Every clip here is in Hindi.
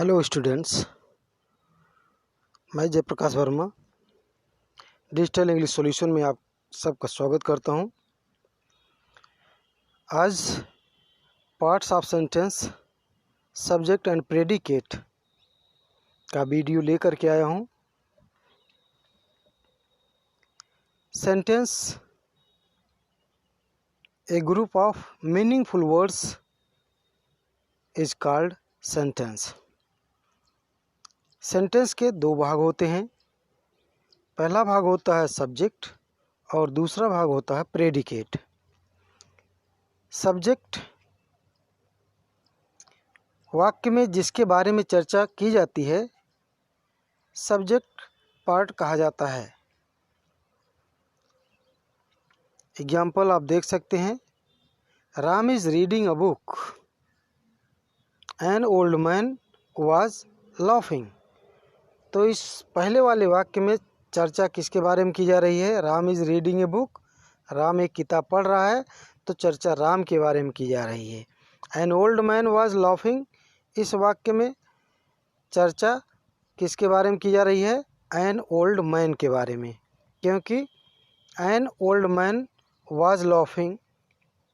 हेलो स्टूडेंट्स, मैं Jayprakash Verma digital English solution में आप सबका स्वागत करता हूं। आज parts of sentence subject and predicate का वीडियो लेकर के आया हूं। Sentence a group of meaningful words is called sentence. Sentence के दो भाग होते हैं। पहला भाग होता है सब्जेक्ट और दूसरा भाग होता है प्रेडिकेट। सब्जेक्ट वाक्य में जिसके बारे में चर्चा की जाती है सब्जेक्ट पार्ट कहा जाता है। एग्जाम्पल आप देख सकते हैं, Ram is reading a book, an old man was laughing. तो इस पहले वाले वाक्य में चर्चा किसके बारे में की जा रही है? Ram is reading a book, Ram एक किताब पढ़ रहा है, तो चर्चा राम के बारे में की जा रही है। An old man was laughing, इस वाक्य में चर्चा किसके बारे में की जा रही है? एन ओल्ड मैन के बारे में, क्योंकि an old man was laughing,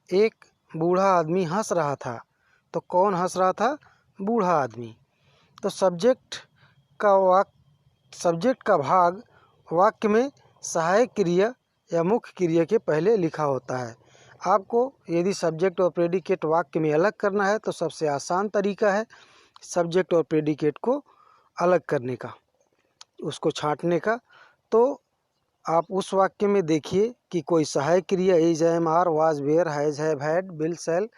एक बूढ़ा आदमी हंस रहा था। तो कौन हंस रहा था? बूढ़ा आदमी। तो सब्जेक्ट का भाग वाक्य में सहायक क्रिया या मुख्य क्रिया के पहले लिखा होता है। आपको यदि सब्जेक्ट और प्रेडिकेट वाक्य में अलग करना है तो सबसे आसान तरीका है सब्जेक्ट और प्रेडिकेट को अलग करने का, उसको छांटने का। तो आप उस वाक्य में देखिए कि कोई सहायक क्रिया is, am, are, was, were, has, have, had, will, shall,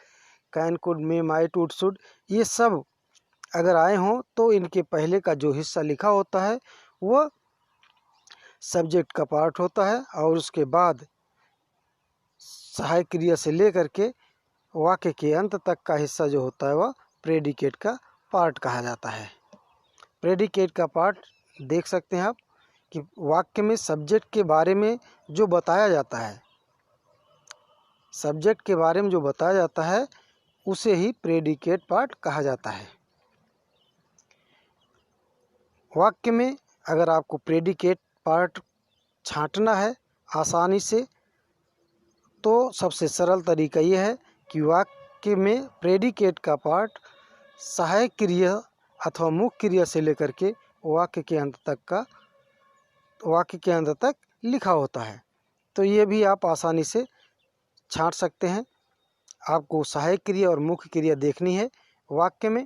can, could, may, might, would, should, ये सब अगर आए हों तो इनके पहले का जो हिस्सा लिखा होता है वह सब्जेक्ट का पार्ट होता है और उसके बाद सहायक क्रिया से लेकर के वाक्य के अंत तक का हिस्सा जो होता है वह प्रेडिकेट का पार्ट कहा जाता है। प्रेडिकेट का पार्ट देख सकते हैं आप कि वाक्य में सब्जेक्ट के बारे में जो बताया जाता है, सब्जेक्ट के बारे में जो बताया जाता है उसे ही प्रेडिकेट पार्ट कहा जाता है। वाक्य में अगर आपको प्रेडिकेट पार्ट छांटना है आसानी से, तो सबसे सरल तरीका यह है कि वाक्य में प्रेडिकेट का पार्ट सहायक क्रिया अथवा मुख्य क्रिया से लेकर के वाक्य के अंत तक लिखा होता है। तो ये भी आप आसानी से छांट सकते हैं। आपको सहायक क्रिया और मुख्य क्रिया देखनी है वाक्य में,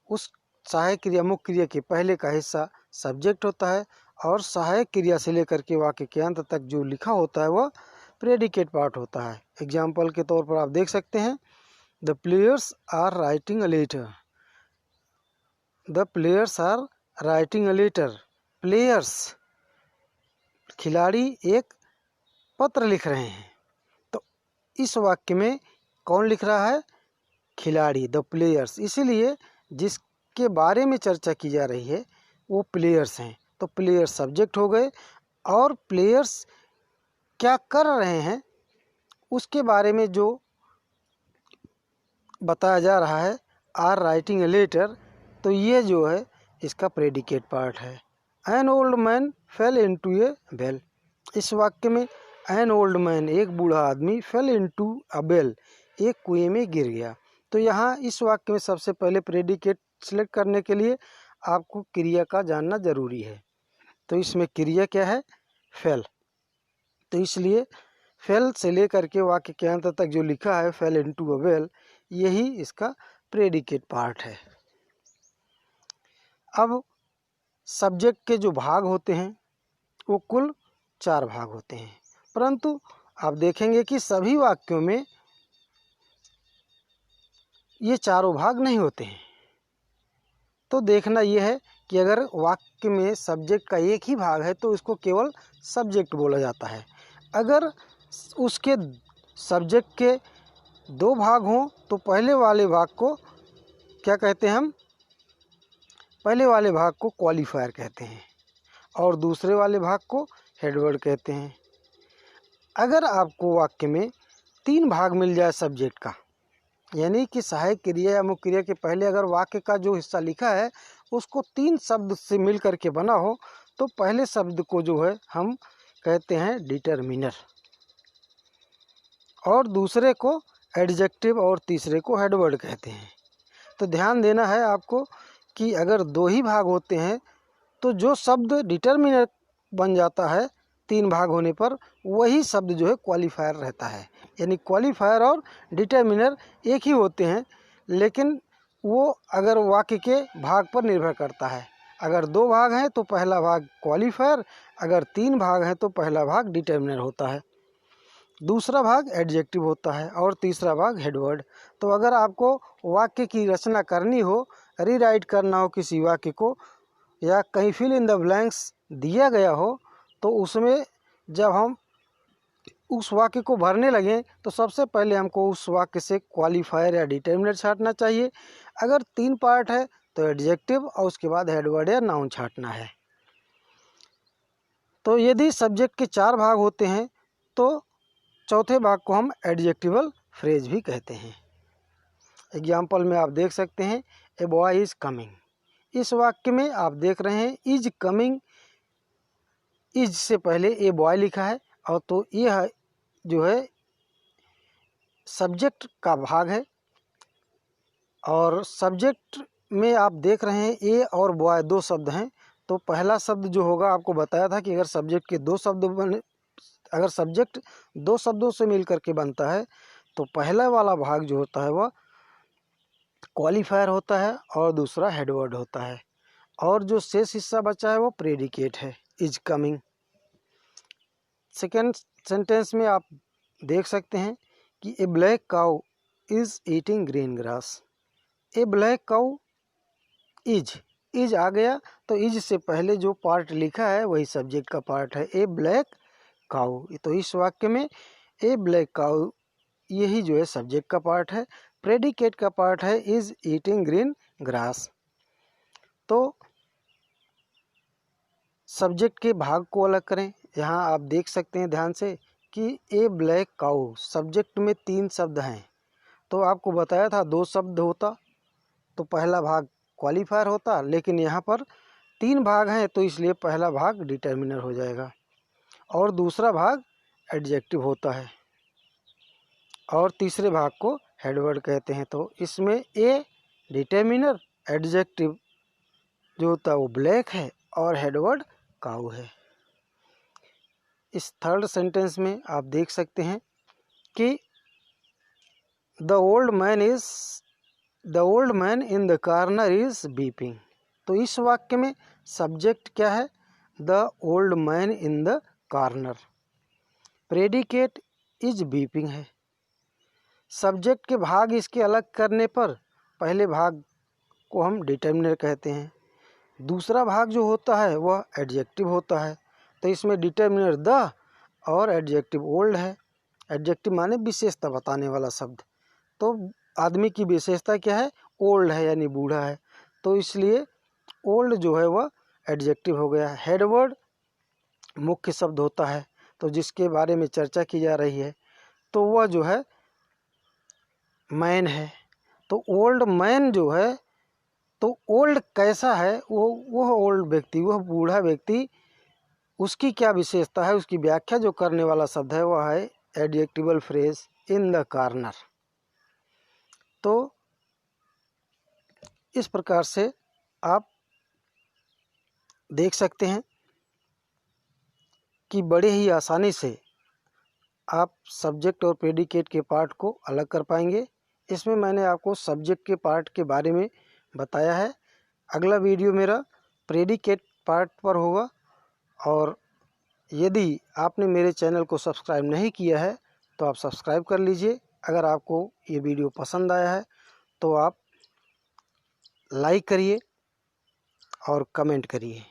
उस सहायक क्रिया मुख्य क्रिया के पहले का हिस्सा सब्जेक्ट होता है और सहायक क्रिया से लेकर के वाक्य के अंत तक जो लिखा होता है वह प्रेडिकेट पार्ट होता है। एग्जाम्पल के तौर पर आप देख सकते हैं, the players are writing a letter, the players are writing a letter. Players खिलाड़ी एक पत्र लिख रहे हैं। तो इस वाक्य में कौन लिख रहा है? खिलाड़ी, द प्लेयर्स। इसीलिए जिसके बारे में चर्चा की जा रही है वो प्लेयर्स हैं। तो प्लेयर्स सब्जेक्ट हो गए और प्लेयर्स क्या कर रहे हैं उसके बारे में जो बताया जा रहा है, आर राइटिंग ए लेटर, तो ये जो है इसका प्रेडिकेट पार्ट है। An old man fail into A well, इस वाक्य में एन ओल्ड मैन एक बूढ़ा आदमी, फेल इनटू अ वेल एक कुएं में गिर गया। तो यहाँ इस वाक्य में सबसे पहले प्रेडिकेट सिलेक्ट करने के लिए आपको क्रिया का जानना जरूरी है। तो इसमें क्रिया क्या है? फेल। तो इसलिए फेल से लेकर के वाक्य के अंत तक जो लिखा है, फेल इनटू अ वेल, यही इसका प्रेडिकेट पार्ट है। अब सब्जेक्ट के जो भाग होते हैं वो कुल 4 भाग होते हैं, परंतु आप देखेंगे कि सभी वाक्यों में ये चारों भाग नहीं होते हैं। तो देखना यह है कि अगर वाक्य में सब्जेक्ट का एक ही भाग है तो इसको केवल सब्जेक्ट बोला जाता है। अगर उसके सब्जेक्ट के 2 भाग हों तो पहले वाले भाग को क्या कहते हैं? हम पहले वाले भाग को क्वालिफायर कहते हैं और दूसरे वाले भाग को हेडवर्ड कहते हैं। अगर आपको वाक्य में 3 भाग मिल जाए सब्जेक्ट का, यानी कि सहायक क्रिया या मुख्य क्रिया के पहले अगर वाक्य का जो हिस्सा लिखा है उसको 3 शब्द से मिल करके बना हो तो पहले शब्द को जो है हम कहते हैं डिटरमिनर, और दूसरे को एडजेक्टिव और तीसरे को हेडवर्ड कहते हैं। तो ध्यान देना है आपको कि अगर 2 ही भाग होते हैं तो जो शब्द डिटरमिनर बन जाता है 3 भाग होने पर, वही शब्द जो है क्वालिफायर रहता है। यानी क्वालिफायर और डिटरमिनर एक ही होते हैं, लेकिन वो अगर वाक्य के भाग पर निर्भर करता है। अगर 2 भाग हैं तो पहला भाग क्वालिफायर, अगर 3 भाग हैं तो पहला भाग डिटरमिनर होता है, दूसरा भाग एडजेक्टिव होता है और तीसरा भाग हेडवर्ड। तो अगर आपको वाक्य की रचना करनी हो, रीराइट करना हो किसी वाक्य को, या कहीं फिल इन द ब्लैंक्स दिया गया हो, तो उसमें जब हम उस वाक्य को भरने लगें तो सबसे पहले हमको उस वाक्य से क्वालिफायर या डिटरमिनर छांटना चाहिए। अगर 3 पार्ट है तो एडजेक्टिव और उसके बाद हेडवर्ड या नाउन छांटना है। तो यदि सब्जेक्ट के 4 भाग होते हैं तो चौथे भाग को हम एडजेक्टिवल फ्रेज भी कहते हैं। एग्जाम्पल में आप देख सकते हैं, ए बॉय इज़ कमिंग। इस वाक्य में आप देख रहे हैं इज कमिंग, इज से पहले ए बॉय लिखा है, और तो यह जो है सब्जेक्ट का भाग है। और सब्जेक्ट में आप देख रहे हैं ए और बॉय 2 शब्द हैं। तो पहला शब्द जो होगा, आपको बताया था कि अगर सब्जेक्ट के 2 शब्द बने, अगर सब्जेक्ट 2 शब्दों से मिल करके बनता है तो पहला वाला भाग जो होता है वह क्वालिफायर होता है और दूसरा हेडवर्ड होता है, और जो शेष हिस्सा बचा है वो प्रेडिकेट है, इज कमिंग। सेकेंड सेंटेंस में आप देख सकते हैं कि a black cow is eating green grass. A black cow, is आ गया, तो इज से पहले जो पार्ट लिखा है वही सब्जेक्ट का पार्ट है, ए ब्लैक काउ। तो इस वाक्य में ए ब्लैक काउ यही जो है सब्जेक्ट का पार्ट है, प्रेडिकेट का पार्ट है इज ईटिंग ग्रीन ग्रास। तो सब्जेक्ट के भाग को अलग करें। यहाँ आप देख सकते हैं ध्यान से कि ए ब्लैक काउ, सब्जेक्ट में 3 शब्द हैं। तो आपको बताया था 2 शब्द होता तो पहला भाग क्वालिफायर होता, लेकिन यहाँ पर 3 भाग हैं तो इसलिए पहला भाग डिटरमिनर हो जाएगा और दूसरा भाग एडजेक्टिव होता है और तीसरे भाग को हेडवर्ड कहते हैं। तो इसमें ए डिटरमिनर, एडजेक्टिव जो होता है वो ब्लैक है और हेडवर्ड काऊ है। इस थर्ड सेंटेंस में आप देख सकते हैं कि the old man in the corner is beeping. तो इस वाक्य में सब्जेक्ट क्या है, the old man in the corner, predicate is beeping है। सब्जेक्ट के भाग इसके अलग करने पर पहले भाग को हम डिटरमिनर कहते हैं, दूसरा भाग जो होता है वह एडजेक्टिव होता है। तो इसमें डिटरमिनर द और एडजेक्टिव ओल्ड है। एडजेक्टिव माने विशेषता बताने वाला शब्द, तो आदमी की विशेषता क्या है, ओल्ड है यानी बूढ़ा है, तो इसलिए ओल्ड जो है वह एडजेक्टिव हो गया। हेडवर्ड मुख्य शब्द होता है, तो जिसके बारे में चर्चा की जा रही है तो वह जो है मैन है। तो ओल्ड मैन जो है, तो ओल्ड कैसा है, वह ओल्ड व्यक्ति, वह बूढ़ा व्यक्ति, उसकी क्या विशेषता है, उसकी व्याख्या जो करने वाला शब्द है वह है adjectival phrase in the corner. तो इस प्रकार से आप देख सकते हैं कि बड़े ही आसानी से आप सब्जेक्ट और प्रेडिकेट के पार्ट को अलग कर पाएंगे। इसमें मैंने आपको सब्जेक्ट के पार्ट के बारे में बताया है। अगला वीडियो मेरा प्रेडिकेट पार्ट पर होगा, और यदि आपने मेरे चैनल को सब्सक्राइब नहीं किया है तो आप सब्सक्राइब कर लीजिए। अगर आपको ये वीडियो पसंद आया है तो आप लाइक करिए और कमेंट करिए।